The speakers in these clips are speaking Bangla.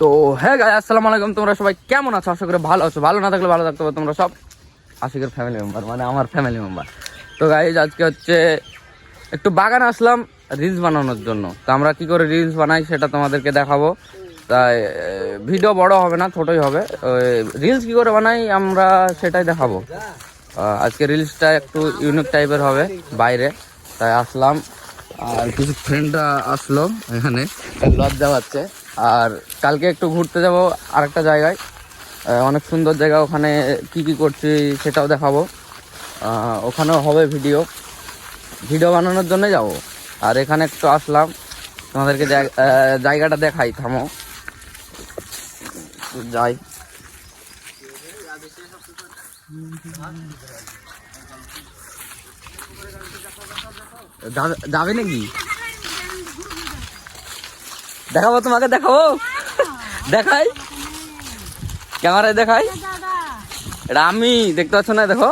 তো হ্যাঁ গাইস, আসসালামু আলাইকুম। তোমরা সবাই কেমন আছো? আশা করি ভালো আছো। ভালো না থাকলে ভালো থাকতে হবে, তোমরা সব আশিকের ফ্যামিলি মেম্বার, মানে আমার ফ্যামিলি মেম্বার। তো গাইস, আজকে হচ্ছে একটু বাগান আসলাম রিলস বানানোর জন্য। তো আমরা কি করে রিলস বানাই সেটা তোমাদেরকে দেখাবো। তাই ভিডিও বড় হবে না, ছোটই হবে। রিলস কি করে বানাই আমরা সেটাই দেখাবো। আজকে রিলসটা একটু ইউনিক টাইপের হবে বাইরে, তাই আসলাম। আর কিছু ফ্রেন্ডরা আসলো এখানে, লজ্জা পাচ্ছে। আর কালকে একটু ঘুরতে যাব আরেকটা জায়গায়, অনেক সুন্দর জায়গা। ওখানে কি কি করছি সেটাও দেখাবো। ওখানেও হবে ভিডিও বানানোর জন্য যাব। আর এখানে একটু আসলাম, তোমাদেরকে জায়গাটা দেখাই। থামো, যাই। যাবে নাকি? দেখাবো তোমাকে, দেখাবো, দেখাই, ক্যামেরায় দেখাই। এটা আমি, দেখতে পাচ্ছ না? দেখো।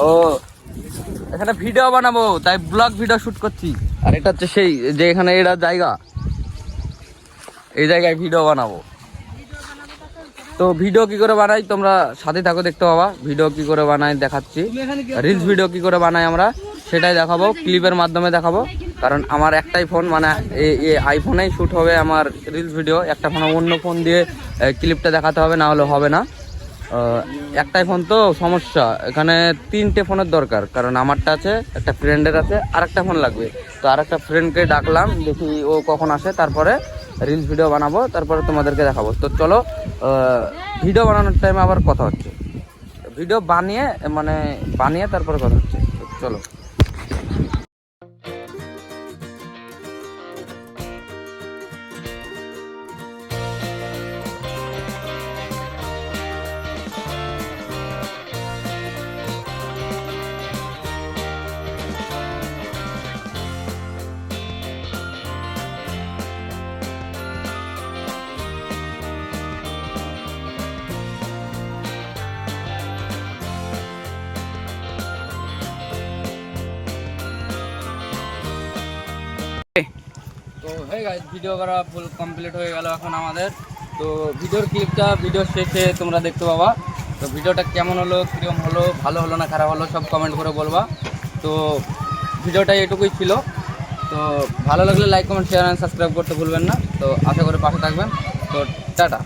ও, এখানে ভিডিও বানাবো, তাই ব্লগ ভিডিও শুট করছি। আর এটা হচ্ছে সেই যে এখানে এটা জায়গা, এই জায়গায় ভিডিও বানাবো। তো ভিডিও কি করে বানাই তোমরা সাথে থাকো, দেখতে পাবা। ভিডিও কি করে বানাই দেখাচ্ছি, রিলস ভিডিও কি করে বানাই আমরা সেটাই দেখাবো, ক্লিপের মাধ্যমে দেখাবো। কারণ আমার একটাই ফোন, মানে এই আইফোনেই শ্যুট হবে আমার রিলস ভিডিও। একটা ফোনে অন্য ফোন দিয়ে ক্লিপটা দেখাতে হবে, না হলে হবে না। একটাই ফোন তো সমস্যা, এখানে 3টে ফোনের দরকার। কারণ আমারটা আছে, একটা ফ্রেন্ডের আছে, আর একটা ফোন লাগবে। তো আর একটা ফ্রেন্ডকে ডাকলাম, দেখি ও কখন আসে, তারপরে রিলস ভিডিও বানাবো, তারপরে তোমাদেরকে দেখাবো। তো চলো, ভিডিও বানানোর টাইমে আবার কথা হচ্ছে। ভিডিও বানিয়ে তারপরে কথা হচ্ছে। তো চলো। তো হয়ে গেছে, ভিডিও করা ফুল কমপ্লিট হয়ে গেল এখন আমাদের। তো ভিডিওর ক্লিপটা ভিডিও শেষে তোমরা দেখতে পাবা। তো ভিডিওটা কেমন হলো, কীরকম হলো, ভালো হলো না খারাপ হলো, সব কমেন্ট করে বলবা। তো ভিডিওটা এটুকুই ছিল। তো ভালো লাগলে like, comment, share and subscribe করতে ভুলবেন না। তো আশা করি পাশে থাকবেন। তো টাটা।